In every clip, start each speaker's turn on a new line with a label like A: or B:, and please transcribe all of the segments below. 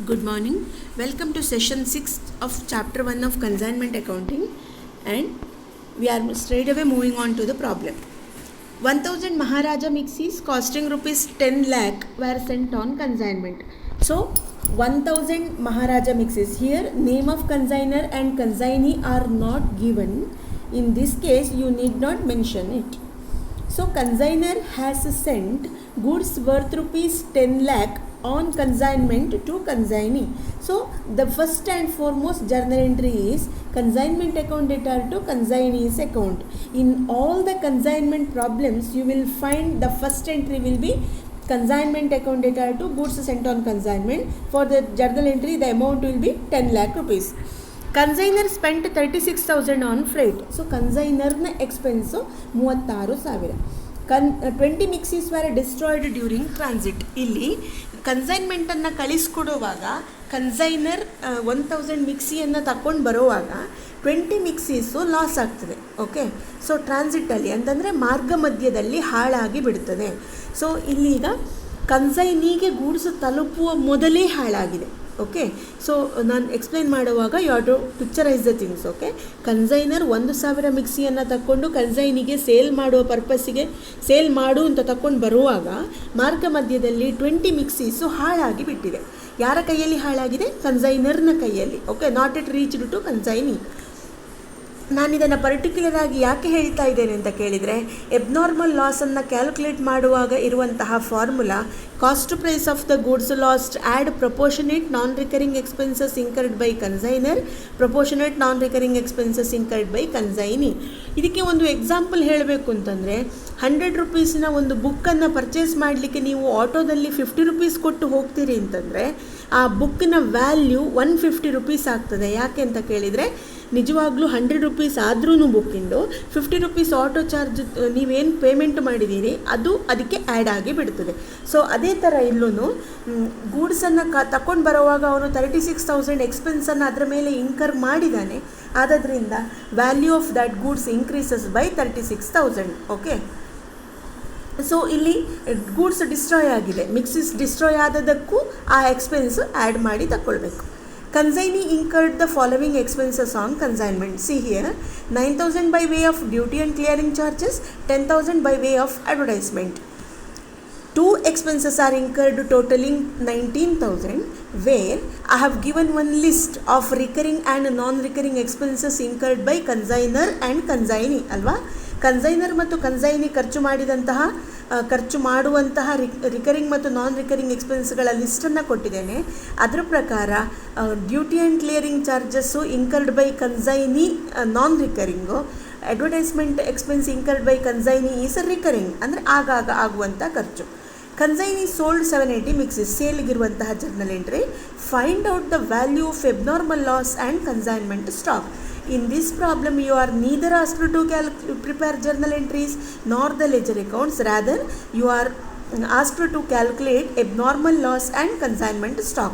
A: Good morning. Welcome to session 6 of chapter 1 of consignment accounting, and we are straight away moving on to the problem. 1000 Maharaja mixes costing rupees 10 lakh were sent on consignment. So 1000 Maharaja mixes, here name of consignor and consignee are not given. In this case you need not mention it. So consignor has sent goods worth rupees 10 lakh on consignment to consignee. So the first and foremost journal entry is consignment account data to consignee's account. In all the consignment problems you will find the first entry will be consignment account data to goods sent on consignment. For the journal entry the amount will be 10 lakh rupees. Consignor spent 36,000 on freight. So consignor na expense 36,000. 20 mixes were destroyed during transit. ಇಲ್ಲಿ ಕನ್ಸೈನ್ಮೆಂಟನ್ನು ಕಳಿಸ್ಕೊಡುವಾಗ consignor 1000 ಮಿಕ್ಸಿಯನ್ನು ತಗೊಂಡು ಬರುವಾಗ 20 ಮಿಕ್ಸೀಸು loss ಆಗ್ತದೆ. Okay, so ಟ್ರಾನ್ಸಿಟಲ್ಲಿ ಅಂತಂದರೆ ಮಾರ್ಗ ಮಧ್ಯದಲ್ಲಿ ಹಾಳಾಗಿ ಬಿಡ್ತದೆ. ಸೊ ಇಲ್ಲೀಗ ಕನ್ಸೈನಿಗೆ ಗೂಡ್ಸು ತಲುಪುವ ಮೊದಲೇ ಹಾಳಾಗಿದೆ. ಓಕೆ, ಸೊ ನಾನು ಎಕ್ಸ್ಪ್ಲೈನ್ ಮಾಡುವಾಗ you have to picturise the things. Okay, consigner 1000 ಮಿಕ್ಸಿಯನ್ನು ತಗೊಂಡು ಕನ್ಸೈನಿಗೆ ಸೇಲ್ ಮಾಡುವ ಪರ್ಪಸ್ಸಿಗೆ ಸೇಲ್ ಮಾಡು ಅಂತ ತಗೊಂಡು ಬರುವಾಗ ಮಾರ್ಗ ಮಧ್ಯದಲ್ಲಿ 20 ಮಿಕ್ಸೀಸು ಹಾಳಾಗಿ ಬಿಟ್ಟಿದೆ. ಯಾರ ಕೈಯಲ್ಲಿ ಹಾಳಾಗಿದೆ? ಕನ್ಸೈನರ್ನ ಕೈಯಲ್ಲಿ. Okay, not it reached to consignee. ನಾನಿದನ್ನು ಪರ್ಟಿಕ್ಯುಲರ್ ಆಗಿ ಯಾಕೆ ಹೇಳ್ತಾ ಇದ್ದೇನೆ ಅಂತ ಕೇಳಿದರೆ, ಎಬ್ನಾರ್ಮಲ್ ಲಾಸನ್ನು ಕ್ಯಾಲ್ಕುಲೇಟ್ ಮಾಡುವಾಗ ಇರುವಂತಹ formula cost price of the goods lost add proportionate non recurring expenses incurred by consignor proportionate non recurring expenses incurred by consignee. ಇದಕ್ಕೆ ಒಂದು ಎಕ್ಸಾಂಪಲ್ ಹೇಳಬೇಕು ಅಂತಂದರೆ, 100 ರುಪೀಸಿನ ಒಂದು ಬುಕ್ಕನ್ನು ಪರ್ಚೇಸ್ ಮಾಡಲಿಕ್ಕೆ ನೀವು ಆಟೋದಲ್ಲಿ 50 ರುಪೀಸ್ ಕೊಟ್ಟು ಹೋಗ್ತೀರಿ ಅಂತಂದರೆ ಆ ಬುಕ್ಕಿನ ವ್ಯಾಲ್ಯೂ 150 ರುಪೀಸ್ ಆಗ್ತದೆ. ಯಾಕೆ ಅಂತ ಕೇಳಿದರೆ, ನಿಜವಾಗ್ಲೂ 100 ರುಪೀಸ್ ಆದ್ರೂ ಬುಕ್ಕಿಂದು 50 ರುಪೀಸ್ ಆಟೋ ಚಾರ್ಜ್ ನೀವೇನು ಪೇಮೆಂಟ್ ಮಾಡಿದ್ದೀರಿ ಅದು ಅದಕ್ಕೆ ಆ್ಯಡ್ ಆಗಿ ಬಿಡ್ತದೆ. ಸೊ ಅದೇ ಥರ ಇಲ್ಲೂ ಗೂಡ್ಸನ್ನು ತಗೊಂಡು ಬರುವಾಗ ಅವನು 36,000 ಎಕ್ಸ್ಪೆನ್ಸನ್ನು ಅದರ ಮೇಲೆ ಇನ್ಕರ್ ಮಾಡಿದ್ದಾನೆ. ಆದ್ದರಿಂದ value of that goods increases by 36,000. Okay, so ಇಲ್ಲಿ ಗೂಡ್ಸ್ ಡಿಸ್ಟ್ರಾಯ್ ಆಗಿದೆ, ಮಿಕ್ಸಿಸ್ ಡಿಸ್ಟ್ರಾಯ್ ಆದದಕ್ಕೂ ಆ ಎಕ್ಸ್ಪೆನ್ಸು ಆ್ಯಡ್ ಮಾಡಿ ತಗೊಳ್ಬೇಕು. Consignee incurred the following expenses on consignment. See here, 9,000 by way of duty and clearing charges, 10,000 by way of advertisement. Two expenses are incurred totaling 19,000, where I have given one list of recurring and non-recurring expenses incurred by consignor and consignee. ಅಲ್ವಾ, consignor ಮತ್ತು consignee ಖರ್ಚು ಮಾಡುವಂತಹ recurring ಮತ್ತು ನಾನ್ recurring ಎಕ್ಸ್ಪೆನ್ಸ್ಗಳ ಲಿಸ್ಟನ್ನು ಕೊಟ್ಟಿದ್ದೇನೆ. ಅದರ ಪ್ರಕಾರ duty and clearing charges incurred by consignee non recurring, advertisement expense incurred by consignee is recurring, ಅಂದರೆ ಆಗಾಗ ಆಗುವಂಥ ಖರ್ಚು. ಕನ್ಸೈನಿ ಸೋಲ್ಡ್ 780 ಮಿಕ್ಸಸ್, ಸೇಲ್ಗಿರುವಂತಹ journal entry. Find out the value of abnormal loss and consignment stock. In this problem you are neither asked to prepare journal entries nor the ledger accounts, rather you are asked to calculate abnormal loss and consignment stock.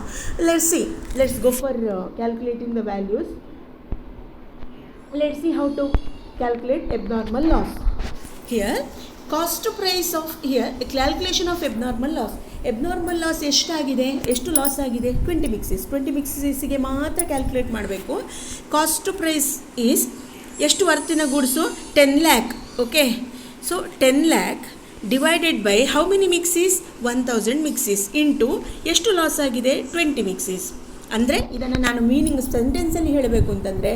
A: Let's go for calculating the values. Let's see how to calculate abnormal loss. Here cost price of, here calculation of abnormal loss. Abnormal loss ಎಷ್ಟು loss ಆಗಿದೆ? 20 ಮಿಕ್ಸಿಸ್ಗೆ ಮಾತ್ರ calculate ಮಾಡಬೇಕು. Cost price is ಎಷ್ಟು ವರ್ತಿನ goods? 10 lakh. Okay, so 10 lakh divided by how many mixies? 1000 mixies into ಎಷ್ಟು loss ಆಗಿದೆ? 20 ಮಿಕ್ಸೀಸ್. ಅಂದರೆ ಇದನ್ನು ನಾನು ಮೀನಿಂಗ್ ಸೆಂಟೆನ್ಸಲ್ಲಿ ಹೇಳಬೇಕು ಅಂತಂದರೆ,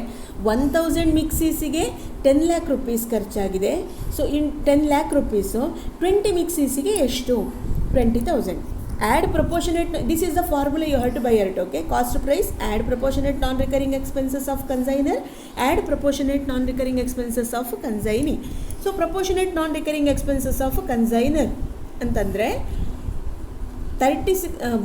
A: 1000 ಮಿಕ್ಸೀಸಿಗೆ 10 ಲ್ಯಾಕ್ ರುಪೀಸ್ ಖರ್ಚಾಗಿದೆ. ಸೊ 10 ಲ್ಯಾಕ್ ರುಪೀಸು 20 ಮಿಕ್ಸೀಸಿಗೆ ಎಷ್ಟು? 20,000. Add proportionate, this is the formula you have to buy it. Okay, cost price, add proportionate non-recurring expenses of consignor, add proportionate non-recurring expenses of consignee. So proportionate non-recurring expenses of consignor ಅಂತಂದರೆ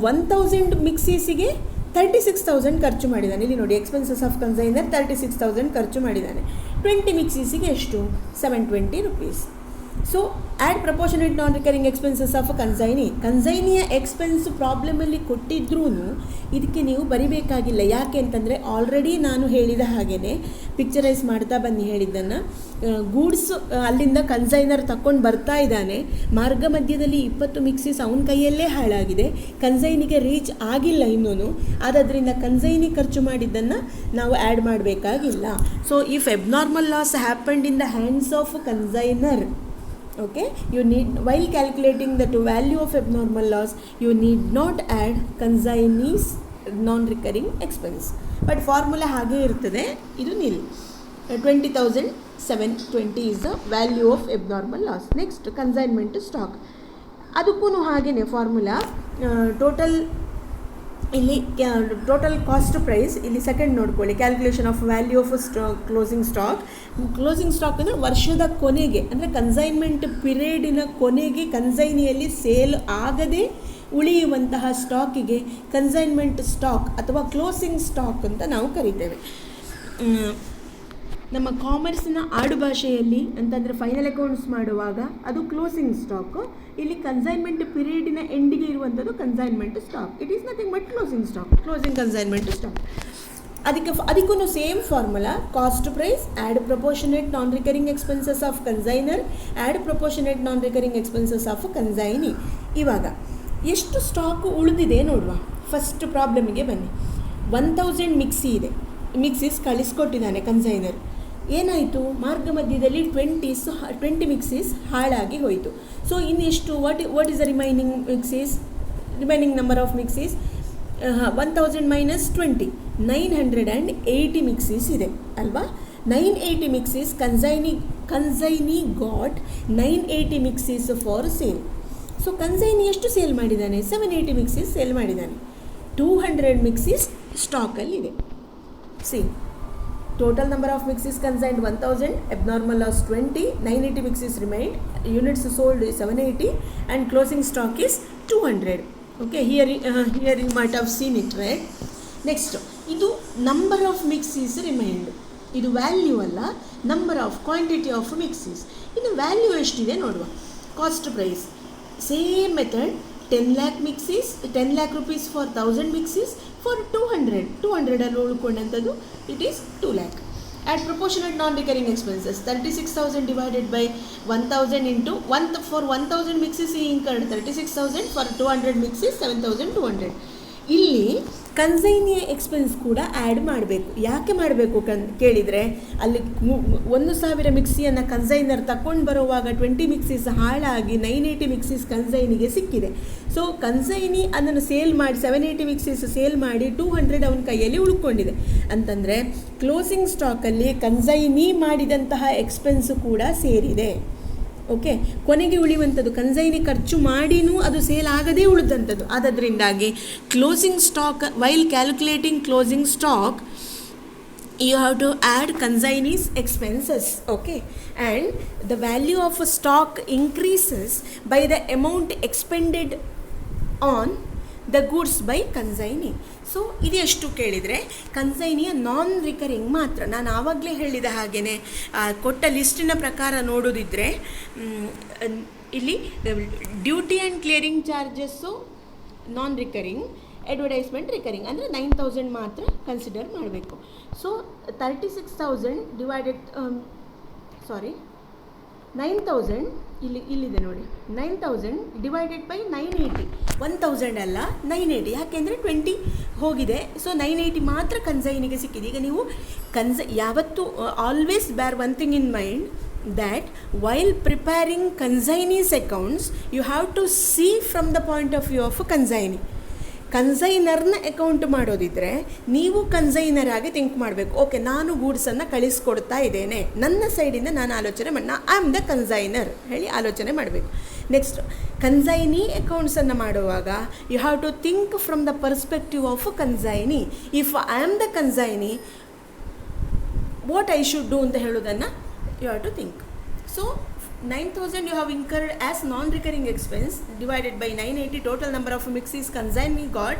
A: 1000 ಮಿಕ್ಸೀಸಿಗೆ 36,000 ಖರ್ಚು ಮಾಡಿದ್ದಾನೆ. ಇಲ್ಲಿ ನೋಡಿ, expenses of consignor 36,000 ಖರ್ಚು ಮಾಡಿದ್ದಾನೆ. 20 ಮಿಕ್ಸೀಸಿಗೆ ಎಷ್ಟು? 720 rupees. So add proportionate non recurring expenses of ಕನ್ಸೈನಿಯ ಎಕ್ಸ್ಪೆನ್ಸ್ ಪ್ರಾಬ್ಲಮಲ್ಲಿ ಕೊಟ್ಟಿದ್ರೂ ಇದಕ್ಕೆ ನೀವು ಬರಿಬೇಕಾಗಿಲ್ಲ. ಯಾಕೆ ಅಂತಂದರೆ ಆಲ್ರೆಡಿ ನಾನು ಹೇಳಿದ ಹಾಗೆಯೇ ಪಿಕ್ಚರೈಸ್ ಮಾಡ್ತಾ ಬನ್ನಿ ಹೇಳಿದ್ದನ್ನು. ಗೂಡ್ಸ್ ಅಲ್ಲಿಂದ ಕನ್ಸೈನರ್ ತಗೊಂಡು ಬರ್ತಾ ಇದ್ದಾನೆ, ಮಾರ್ಗ ಮಧ್ಯದಲ್ಲಿ 20 ಮಿಕ್ಸೀಸ್ ಅವನ ಕೈಯಲ್ಲೇ ಹಾಳಾಗಿದೆ, ಕನ್ಸೈನಿಗೆ ರೀಚ್ ಆಗಿಲ್ಲ ಇನ್ನೂ. ಆದ್ದರಿಂದ ಕನ್ಸೈನಿ ಖರ್ಚು ಮಾಡಿದ್ದನ್ನು ನಾವು ಆ್ಯಡ್ ಮಾಡಬೇಕಾಗಿಲ್ಲ. So if abnormal loss happened in the hands of consignor, okay, you need, while calculating the value of abnormal loss, you need not add consignee's non-recurring expense. But formula ಹಾಗೆ ಇರ್ತದೆ, ಇದು ನಿಲ್. 20,720 is the value of abnormal loss. Next, consignment stock. ಅದಕ್ಕೂ ಹಾಗೇನೆ formula. Total ಇಲ್ಲಿ total cost price, ಇಲ್ಲಿ second ನೋಡ್ಕೊಳ್ಳಿ, calculation of value of closing stock. Closing stock ಅಂದರೆ ವರ್ಷದ ಕೊನೆಗೆ, ಅಂದರೆ ಕನ್ಸೈನ್ಮೆಂಟ್ ಪಿರಿಯಡಿನ ಕೊನೆಗೆ ಕನ್ಸೈನಿಯಲ್ಲಿ ಸೇಲ್ ಆಗದೆ ಉಳಿಯುವಂತಹ ಸ್ಟಾಕಿಗೆ ಕನ್ಸೈನ್ಮೆಂಟ್ ಸ್ಟಾಕ್ ಅಥವಾ ಕ್ಲೋಸಿಂಗ್ ಸ್ಟಾಕ್ ಅಂತ ನಾವು ಕರಿತೇವೆ. ನಮ್ಮ ಕಾಮರ್ಸಿನ ಆಡುಭಾಷೆಯಲ್ಲಿ ಅಂತಂದರೆ ಫೈನಲ್ ಅಕೌಂಟ್ಸ್ ಮಾಡುವಾಗ ಅದು ಕ್ಲೋಸಿಂಗ್ ಸ್ಟಾಕು. ಇಲ್ಲಿ ಕನ್ಸೈನ್ಮೆಂಟ್ ಪೀರಿಯಡಿನ ಎಂಡಿಗೆ ಇರುವಂಥದ್ದು consignment stock. It is nothing but closing stock, closing consignment stock. ಅದಕ್ಕೂ same formula. Cost price, add proportionate non recurring expenses of consignor, add proportionate non recurring expenses of consignee. ಇವಾಗ ಎಷ್ಟು stock ಉಳಿದಿದೆ ನೋಡುವ. First ಪ್ರಾಬ್ಲಮಿಗೆ ಬನ್ನಿ. 1000 mixie ಇದೆ, ಮಿಕ್ಸೀಸ್ ಕಳಿಸ್ಕೊಟ್ಟಿದ್ದಾನೆ consignor. ಏನಾಯಿತು, ಮಾರ್ಗ ಮಧ್ಯದಲ್ಲಿ 20 ಮಿಕ್ಸೀಸ್ ಹಾಳಾಗಿ ಹೋಯಿತು. ಸೊ ಇನ್ನೆಷ್ಟು, what is the remaining number of mixies? 1000 minus 20, 980 mixies ಇದೆ ಅಲ್ವಾ. 980 mixies consignee got 980 mixies for sale. So consignee ಎಷ್ಟು ಸೇಲ್ ಮಾಡಿದ್ದಾನೆ? 780 ಮಿಕ್ಸೀಸ್ ಸೇಲ್ ಮಾಡಿದ್ದಾನೆ. 200 ಮಿಕ್ಸೀಸ್ ಸ್ಟಾಕಲ್ಲಿದೆ. See, total number of mixes consigned 1000, abnormal loss 20, 980 mixes remained, units sold is 780 and closing stock is 200. Okay, here you might have seen it, right? Next, ಇದು number of mixes remained. ಇದು value ಅಲ್ಲ, number of quantity of mixes. ಇನ್ನು value ಎಷ್ಟಿದೆ ನೋಡುವ. Cost price same method. 10 lakh mixes, 10 lakh rupees for 1000 mixes for 200 ಅಲ್ಲಿ ಉಳ್ಕೊಂಡಂಥದ್ದು it is 2 lakh. At proportionate non recurring expenses 36,000 divided by 1000 into for 1000 mixes ಈ incurred 36,000, for 200 ಮಿಕ್ಸೀಸ್ 7,200. ಇಲ್ಲಿ ಕನ್ಸೈನಿಯ expense ಕೂಡ add ಮಾಡಬೇಕು. ಯಾಕೆ ಮಾಡಬೇಕು ಕೇಳಿದರೆ, ಅಲ್ಲಿ 1000 ಮಿಕ್ಸಿಯನ್ನು ಕನ್ಸೈನರ್ ತಗೊಂಡು ಬರುವಾಗ 20 ಮಿಕ್ಸೀಸ್ ಹಾಳಾಗಿ 980 ಮಿಕ್ಸೀಸ್ ಕನ್ಸೈನಿಗೆ ಸಿಕ್ಕಿದೆ. ಸೊ ಕನ್ಸೈನಿ ಅದನ್ನು ಸೇಲ್ ಮಾಡಿ 780 ಮಿಕ್ಸೀಸ್ ಸೇಲ್ ಮಾಡಿ 200 ಅವನ ಕೈಯಲ್ಲಿ ಉಳ್ಕೊಂಡಿದೆ ಅಂತಂದರೆ ಕ್ಲೋಸಿಂಗ್ ಸ್ಟಾಕಲ್ಲಿ ಕನ್ಸೈನಿ ಮಾಡಿದಂತಹ ಎಕ್ಸ್ಪೆನ್ಸು ಕೂಡ ಸೇರಿದೆ. ಓಕೆ, ಕೊನೆಗೆ ಉಳಿಯುವಂಥದ್ದು ಕನ್ಸೈನಿ ಖರ್ಚು ಮಾಡಿನೂ ಅದು ಸೇಲ್ ಆಗದೇ ಉಳಿದಂಥದ್ದು. ಅದರಿಂದಾಗಿ closing stock, while calculating closing stock, you have to add consignee's expenses. Okay, and the value of a stock increases by the amount expended on the goods by consignee. So ಇದು ಎಷ್ಟು ಕೇಳಿದರೆ ಕನ್ಸೈನಿಯ ನಾನ್ recurring ಮಾತ್ರ. ನಾನು ಆವಾಗಲೇ ಹೇಳಿದ ಹಾಗೆಯೇ ಕೊಟ್ಟ ಲಿಸ್ಟಿನ ಪ್ರಕಾರ ನೋಡೋದಿದ್ದರೆ ಇಲ್ಲಿ duty and clearing charges non recurring, advertisement recurring, ಅಂದರೆ 9,000 ಮಾತ್ರ ಕನ್ಸಿಡರ್ ಮಾಡಬೇಕು. ಸೊ 36,000 ಡಿವೈಡೆಡ್ 9,000 ಇಲ್ಲಿದೆ ನೋಡಿ. 9,000 ಡಿವೈಡೆಡ್ ಬೈ 980, 1,000 ಅಲ್ಲ 980. ಯಾಕೆಂದರೆ 20 ಹೋಗಿದೆ. ಸೊ 980 ಮಾತ್ರ ಕನ್ಸೈನಿಗೆ ಸಿಕ್ಕಿದೆ. ಈಗ ನೀವು ಯಾವತ್ತು ಆಲ್ವೇಸ್ ಬೇರ್ one thing in mind, that while preparing consignee's accounts you have to see from the point of view of a consignee. ಕನ್ಸೈನರ್ನ ಅಕೌಂಟ್ ಮಾಡೋದಿದ್ದರೆ ನೀವು ಕನ್ಸೈನರ್ ಆಗಿ ಥಿಂಕ್ ಮಾಡಬೇಕು. ಓಕೆ, ನಾನು ಗೂಡ್ಸನ್ನು ಕಳಿಸ್ಕೊಡ್ತಾ ಇದ್ದೇನೆ, ನನ್ನ ಸೈಡಿಂದ ನಾನು ಆಲೋಚನೆ ಮಾಡಿ ಐ ಆಮ್ ದ ಕನ್ಸೈನರ್ ಹೇಳಿ ಆಲೋಚನೆ ಮಾಡಬೇಕು. ನೆಕ್ಸ್ಟ್, ಕನ್ಸೈನಿ ಅಕೌಂಟ್ಸನ್ನು ಮಾಡುವಾಗ you have to think from the perspective of consignee. If I am the consignee, what I should do ಅಂತ ಹೇಳೋದನ್ನು you have to think. So 9,000 you have incurred as non-recurring expense divided by 980 total number of mixes consignee got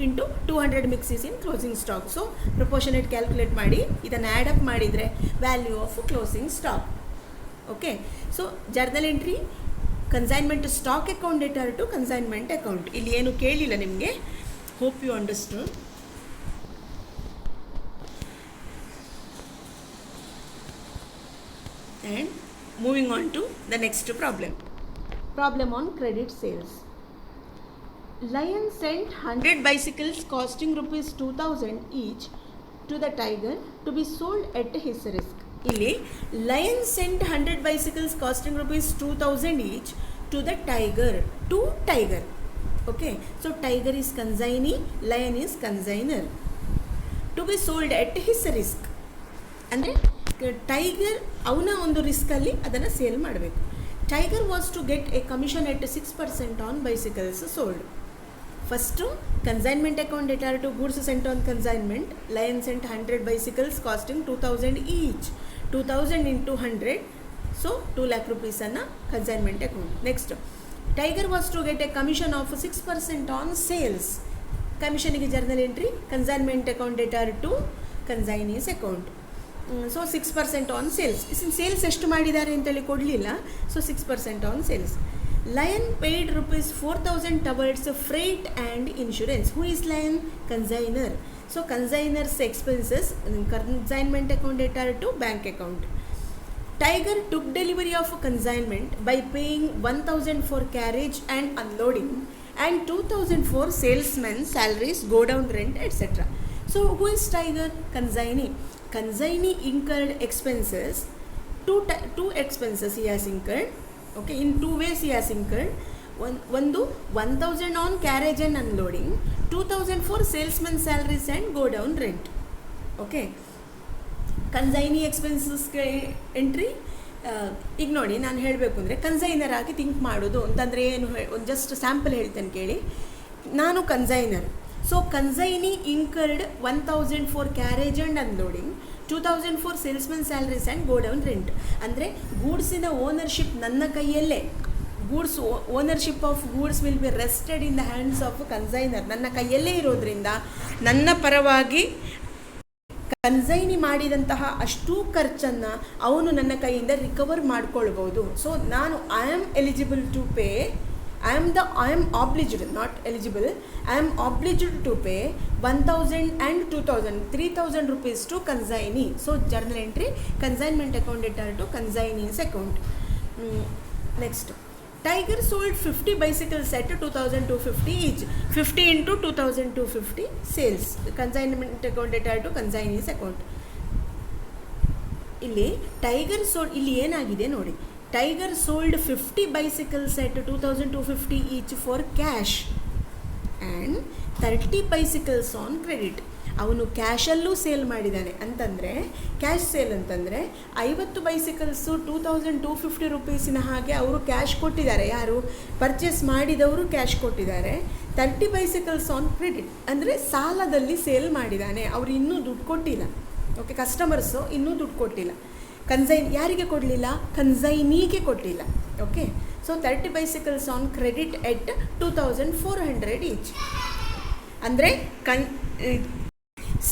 A: into 200 mixes in closing stock. So proportionate calculate ಮಾಡಿ ಇದನ್ನು add up ಮಾಡಿದರೆ value of closing stock. Okay. So journal entry consignment stock account debtor to consignment account. ಇಲ್ಲಿ ಏನು ಕೇಳಿಲ್ಲ ನಿಮಗೆ. Hope you understood. And moving on to the next problem. Problem on credit sales. Lion sent 100 bicycles costing rupees 2000 each to the tiger to be sold at his risk. ಇಲ್ಲಿ Lion sent 100 bicycles costing rupees 2000 each to the tiger. To tiger. Okay. So tiger is consignee, Lion is consignor. To be sold at his risk. ಅಂದರೆ Tiger ಅವನ ಒಂದು ರಿಸ್ಕಲ್ಲಿ ಅದನ್ನು sale ಮಾಡಬೇಕು. Tiger was to get a commission at 6% on bicycles sold. First consignment account debtor to goods sent on consignment. Lion sent 100 bicycles costing 2000 each. 2000 into 100, so 2 lakh rupees ಅನ್ನು consignment account. Next Tiger was to get a commission of 6% on sales. ಕಮಿಷನಿಗೆ journal entry consignment account debtor to consignee's account. So 6% on sales. Sales ಎಷ್ಟು ಮಾಡಿದ್ದಾರೆ ಅಂತೇಳಿ ಕೊಡಲಿಲ್ಲ. So 6% on sales. Lion paid rupees 4000 towards freight and insurance. Who is Lion? Consignor. So consignor's expenses consignment account debtor to bank account. Tiger took delivery of consignment by paying 1000 for carriage and unloading and 2000 for salesmen salaries, godown rent etcetera. So who is Tiger? Consignee. Consignee incurred expenses, two expenses he has incurred. Okay, in two ways he has incurred. One 1000 on carriage and unloading, 2000 for salesman salaries and go down rent. Okay, consignee expenses entry. ಈಗ ನೋಡಿ, ನಾನು ಹೇಳಬೇಕು ಅಂದರೆ consignor ಆಗಿ think ಮಾಡೋದು ಅಂತಂದರೆ ಏನು, ಒಂದು ಜಸ್ಟ್ ಸ್ಯಾಂಪಲ್ ಹೇಳ್ತೇನೆ ಕೇಳಿ. ನಾನು consignor. So consignee incurred 1000 for carriage and unloading, 2000 for salesman salaries and go down rent. ಅಂದರೆ ಗೂಡ್ಸಿನ ಓನರ್ಶಿಪ್ ನನ್ನ ಕೈಯಲ್ಲೇ. Goods ownership of goods will be vested in the hands of consignor. ನನ್ನ ಕೈಯಲ್ಲೇ ಇರೋದ್ರಿಂದ ನನ್ನ ಪರವಾಗಿ ಕನ್ಸೈನಿ ಮಾಡಿದಂತಹ ಅಷ್ಟೂ ಖರ್ಚನ್ನು ಅವನು ನನ್ನ ಕೈಯಿಂದ ರಿಕವರ್ ಮಾಡ್ಕೊಳ್ಬೋದು. ಸೊ ನಾನು I am eligible to pay. I am obliged, not eligible. I am obliged to pay 1000 and 2000, 3000 rupees to consignee. So journal entry consignment account data to consignee's account. Next, Tiger sold 50 bicycles at 2250 each. 50 into 2250 sales. Consignment account data to consignee's account. ಇಲ್ಲಿ tiger sold, ಇಲ್ಲಿ ಏನಾಗಿದೆ ನೋಡಿ. Tiger sold 50 bicycles at 2250 each for cash and 30 bicycles on credit. ಅವನು ಕ್ಯಾಶಲ್ಲೂ sale ಮಾಡಿದ್ದಾನೆ. ಅಂತಂದರೆ cash sale ಅಂತಂದರೆ 50 ಬೈಸಿಕಲ್ಸು 2250 ರೂಪೀಸಿನ ಹಾಗೆ ಅವರು ಕ್ಯಾಶ್ ಕೊಟ್ಟಿದ್ದಾರೆ. ಯಾರು ಪರ್ಚೇಸ್ ಮಾಡಿದವರು ಕ್ಯಾಶ್ ಕೊಟ್ಟಿದ್ದಾರೆ. 30 bicycles ಆನ್ ಕ್ರೆಡಿಟ್ ಅಂದರೆ ಸಾಲದಲ್ಲಿ ಸೇಲ್ ಮಾಡಿದ್ದಾನೆ. ಅವರು ಇನ್ನೂ ದುಡ್ಡು ಕೊಟ್ಟಿಲ್ಲ. ಓಕೆ, ಕಸ್ಟಮರ್ಸು ಇನ್ನೂ ದುಡ್ಡು ಕೊಟ್ಟಿಲ್ಲ. ಯಾರಿಗೆ ಕೊಡಲಿಲ್ಲ? ಕನ್ಸೈನಿಗೆ ಕೊಡಲಿಲ್ಲ. Okay, so 30 bicycles on credit at 2400 each. ಅಂದರೆ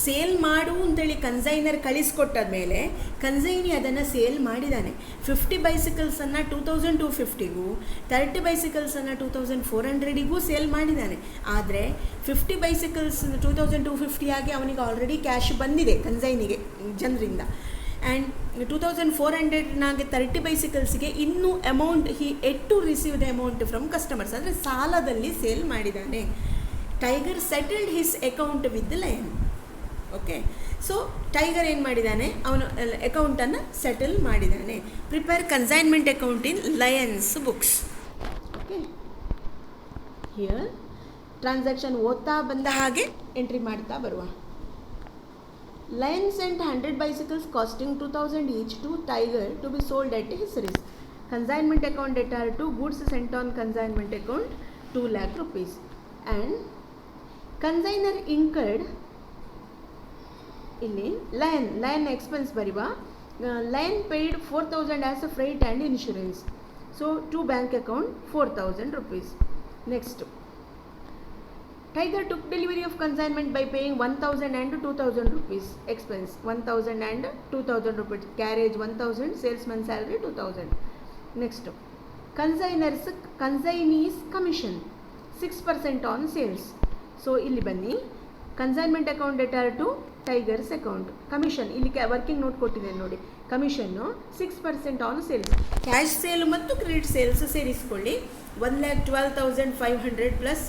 A: ಸೇಲ್ ಮಾಡು ಅಂತೇಳಿ ಕನ್ಸೈನರ್ ಕಳಿಸ್ಕೊಟ್ಟಾದ ಮೇಲೆ ಕನ್ಸೈನಿ ಅದನ್ನು ಸೇಲ್ ಮಾಡಿದ್ದಾನೆ. 50 bicyclesನ್ನು 2250ಗೂ 30 bicyclesನ್ನು 2400ಗೂ ಸೇಲ್ ಮಾಡಿದ್ದಾನೆ. ಆದರೆ 50 bicycles 2250 ಆಗಿ ಅವನಿಗೆ ಆಲ್ರೆಡಿ ಕ್ಯಾಶ್ ಬಂದಿದೆ ಕನ್ಸೈನಿಗೆ ಜನರಿಂದ. ಆ್ಯಂಡ್ 2400ನಾಗೆ 30 bicyclesಗೆ ಇನ್ನೂ amount yet to receive the amount from customers. ಅಂದರೆ ಸಾಲದಲ್ಲಿ ಸೇಲ್ ಮಾಡಿದ್ದಾನೆ. Tiger settled his account with Lion. Okay, so Tiger ಏನು ಮಾಡಿದ್ದಾನೆ? ಅವನು ಅಕೌಂಟನ್ನು ಸೆಟಲ್ ಮಾಡಿದ್ದಾನೆ. Prepare consignment account in Lion's books. Okay, here transaction ಓದ್ತಾ ಬಂದ ಹಾಗೆ ಎಂಟ್ರಿ ಮಾಡ್ತಾ ಬರುವ. Lion sent 100 bicycles costing 2000 each to Tiger to be sold at his risk. Consignment account data to goods sent on consignment account 2 lakh rupees. And consignor incurred ಇಲ್ಲಿ Lion expense ಬರಿವಾ. Lion paid 4000 as a freight and insurance. So to bank account 4000 rupees. Next Tiger took delivery of consignment by paying 1000 and 2000 rupees expense. 1000 and 2000 rupees. Carriage 1000, salesman salary 2000. Next, consignee's commission 6% on sales. So ಇಲ್ಲಿ ಬನ್ನಿ, consignment account debtor to Tiger's account. Commission ಇಲ್ಲಿ working note ಕೊಟ್ಟಿದ್ದೇನೆ ನೋಡಿ. Commission 6% on sales. Cash sale ಮತ್ತು credit sales ಸೇರಿಸಿಕೊಳ್ಳಿ. 1,12,500 plus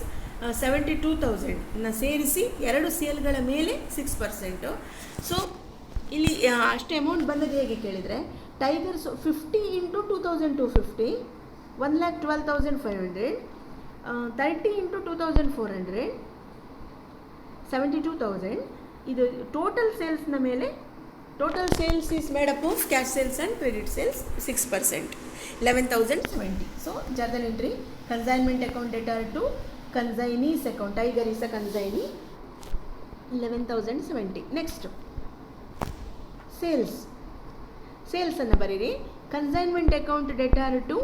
A: 72,000ನ ಸೇರಿಸಿ ಎರಡು ಸೇಲ್ಗಳ ಮೇಲೆ 6%. ಸೊ ಇಲ್ಲಿ ಅಷ್ಟು ಅಮೌಂಟ್ ಬಂದದ್ದು ಹೇಗೆ ಕೇಳಿದರೆ, ಟೈಗರ್ಸ್ 50 ಇಂಟು 2,250, 1,12,500, 30 ಇಂಟು 2,400, 72,000. ಇದು ಟೋಟಲ್ ಸೇಲ್ಸ್ನ ಮೇಲೆ, total sales is made up of cash sales and credit sales 6%, 11,070. So journal entry, consignment account debtor to consignee's account, Tiger is a consignee, 11,070. Next ಸೇಲ್ಸನ್ನು ಬರೀರಿ. Consignment account debtor to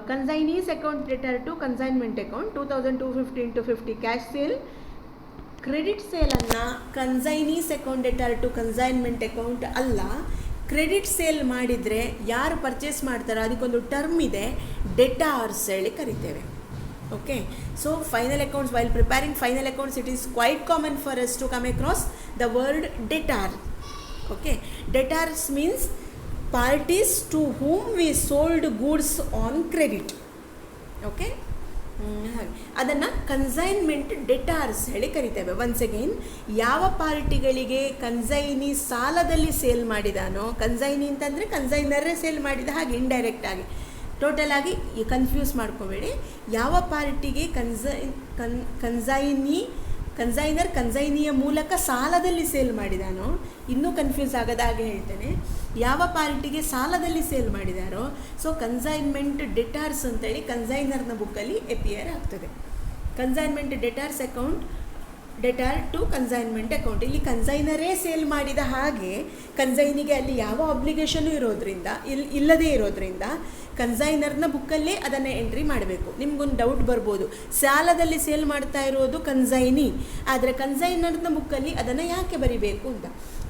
A: consignee's account debtor to consignment account 2,250 into 50 cash sale. Credit ಸೇಲನ್ನು consignee's account debtor to consignment account ಅಲ್ಲ, credit sale ಮಾಡಿದರೆ ಯಾರು purchase ಮಾಡ್ತಾರೋ ಅದಕ್ಕೊಂದು term ಇದೆ, ಡೆಟಾರ್ಸ್ ಹೇಳಿ ಕರಿತೇವೆ. Okay, so final accounts, while preparing final accounts, it is quite common for us to come across the word debtor. Okay, debtors means parties to whom we sold goods on credit. Okay, ಅದನ್ನು consignment ಡೆಟಾರ್ಸ್ ಹೇಳಿ ಕರಿತೇವೆ. Once again, ಯಾವ ಪಾರ್ಟಿಗಳಿಗೆ consignee ಸಾಲದಲ್ಲಿ sale ಮಾಡಿದಾನೋ, consignee ಅಂತಂದರೆ ಕನ್ಸೈನರೇ sale ಮಾಡಿದ ಹಾಗೆ indirect ಆಗಿ, total ಆಗಿ ಕನ್ಫ್ಯೂಸ್ ಮಾಡ್ಕೋಬೇಡಿ. ಯಾವ ಪಾರ್ಟಿಗೆ ಕನ್ಸೈನರ್ ಕನ್ಸೈನಿಯ ಮೂಲಕ ಸಾಲದಲ್ಲಿ ಸೇಲ್ ಮಾಡಿದಾನೋ, ಇನ್ನೂ ಕನ್ಫ್ಯೂಸ್ ಆಗದ ಹಾಗೆ ಹೇಳ್ತೇನೆ, ಯಾವ ಪಾರ್ಟಿಗೆ ಸಾಲದಲ್ಲಿ ಸೇಲ್ ಮಾಡಿದಾರೋ, ಸೊ ಕನ್ಸೈನ್ಮೆಂಟ್ ಡೆಟಾರ್ಸ್ ಅಂತೇಳಿ ಕನ್ಸೈನರ್ನ ಬುಕ್ಕಲ್ಲಿ ಎಪಿಯರ್ ಆಗ್ತದೆ. Consignment debtors account debtor to consignment account. ಇಲ್ಲಿ ಕನ್ಸೈನರೇ ಸೇಲ್ ಮಾಡಿದ ಹಾಗೆ ಕನ್ಸೈನಿಗೆ ಅಲ್ಲಿ ಯಾವ ಅಬ್ಲಿಗೇಷನು ಇಲ್ಲದೇ ಇರೋದ್ರಿಂದ ಕನ್ಸೈನರ್ನ ಬುಕ್ಕಲ್ಲೇ ಅದನ್ನು ಎಂಟ್ರಿ ಮಾಡಬೇಕು. ನಿಮ್ಗೊಂದು ಡೌಟ್ ಬರ್ಬೋದು, ಸಾಲದಲ್ಲಿ ಸೇಲ್ ಮಾಡ್ತಾ ಇರೋದು ಕನ್ಸೈನಿ, ಆದರೆ ಕನ್ಸೈನರ್ನ ಬುಕ್ಕಲ್ಲಿ ಅದನ್ನು ಯಾಕೆ ಬರಿಬೇಕು ಅಂತ.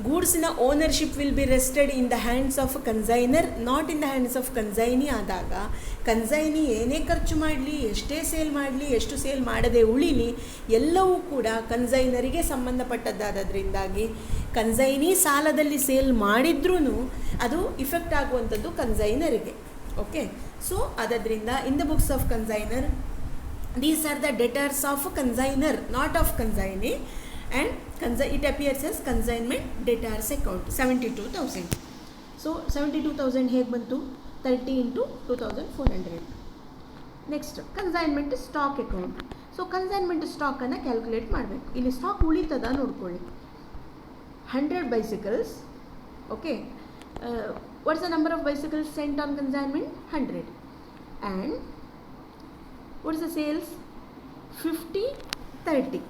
A: ಗೂಡ್ಸ್ನ ownership will be vested in the hands of consignor, not in the hands of consignee ಆದಾಗ ಕನ್ಸೈನಿ ಏನೇ ಖರ್ಚು ಮಾಡಲಿ, ಎಷ್ಟೇ ಸೇಲ್ ಮಾಡಲಿ, ಎಷ್ಟು ಸೇಲ್ ಮಾಡದೆ ಉಳಿಲಿ, ಎಲ್ಲವೂ ಕೂಡ ಕನ್ಸೈನರಿಗೆ ಸಂಬಂಧಪಟ್ಟದ್ದಾದ್ರಿಂದಾಗಿ ಕನ್ಸೈನಿ ಸಾಲದಲ್ಲಿ ಸೇಲ್ ಮಾಡಿದ್ರೂ ಅದು ಇಫೆಕ್ಟ್ ಆಗುವಂಥದ್ದು ಕನ್ಸೈನರಿಗೆ. ಓಕೆ, ಸೊ ಅದರಿಂದ in the books of consignor these are the debtors of consignor, not of consignee, and it appears as consignment debtors account 72,000. So 72,000 ಹೇಗೆ ಬಂತು? 30 into 2,400. Next consignment stock account. So consignment ಸ್ಟಾಕನ್ನು calculate ಮಾಡಬೇಕು. ಇಲ್ಲಿ stock ಉಳಿತದ ನೋಡ್ಕೊಳ್ಳಿ. 100 bicycles. Okay, what's the number of bicycles sent on consignment? 100. And what's the sales? 50, 30.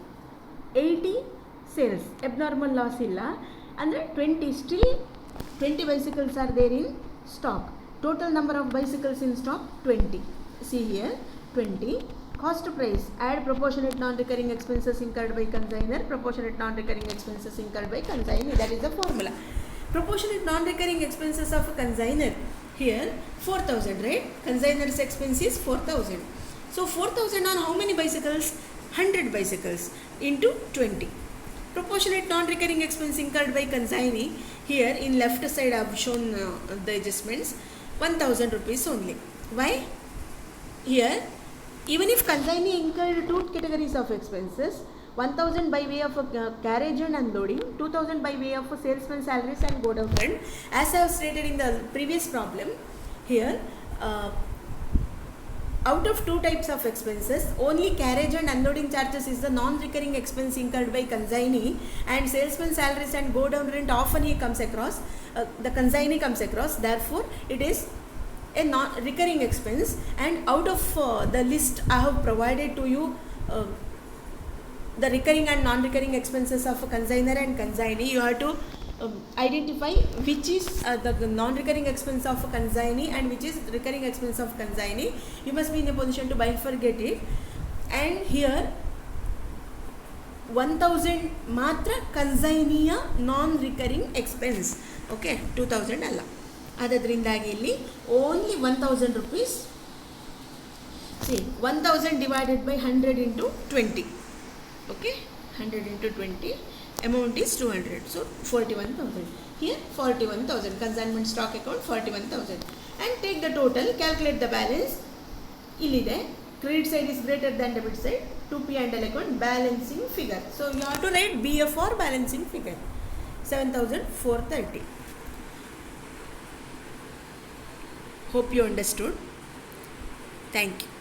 A: 80 sales, abnormal loss ಇಲ್ಲ ಅಂದರೆ 20 bicycles are there in stock. Total number of bicycles in stock 20. See here 20. Cost price, add proportionate non-recurring expenses incurred by consignor, proportionate non-recurring expenses incurred by consignee. That is the formula. Proportionate non-recurring expenses of a consignor, here 4,000, right? Consignor's expense is 4,000. So 4,000 on how many bicycles? 100 bicycles into 20. Proportionate non-recurring expense incurred by consignee, here in left side I have shown the adjustments, 1,000 rupees only. Why? Here, even if consignee incurred two categories of expenses, 1,000 by way of carriage and unloading, 2,000 by way of salesman salaries and go down rent, as I have stated in the previous problem, here out of two types of expenses, only carriage and unloading charges is the non-recurring expense incurred by consignee, and salesman salaries and go down rent often he comes across, the consignee comes across, therefore it is a non-recurring expense. And out of the list I have provided to you the recurring and non-recurring expenses of consignor and consignee, you have to identify which is the non-recurring expense of consignee and which is recurring expense of consignee. You must be in a position to bifurcate it. and here 1000 ಮಾತ್ರ ಕನ್ಸೈನಿಯ ನಾನ್ recurring expense. Okay, 2000 ಅಲ್ಲ. ಅದರಿಂದಾಗಿ ಇಲ್ಲಿ only 1000 rupees. See, 1000 divided by 100 into 20. Okay, 100 into 20, amount is 200. So 41,000. Here 41,000. Consignment stock account 41,000. And take the total, calculate the balance. Illide credit side is greater than debit side. To P&L account balancing figure. So you have to write BF for balancing figure. 7,430. Hope you understood. Thank you.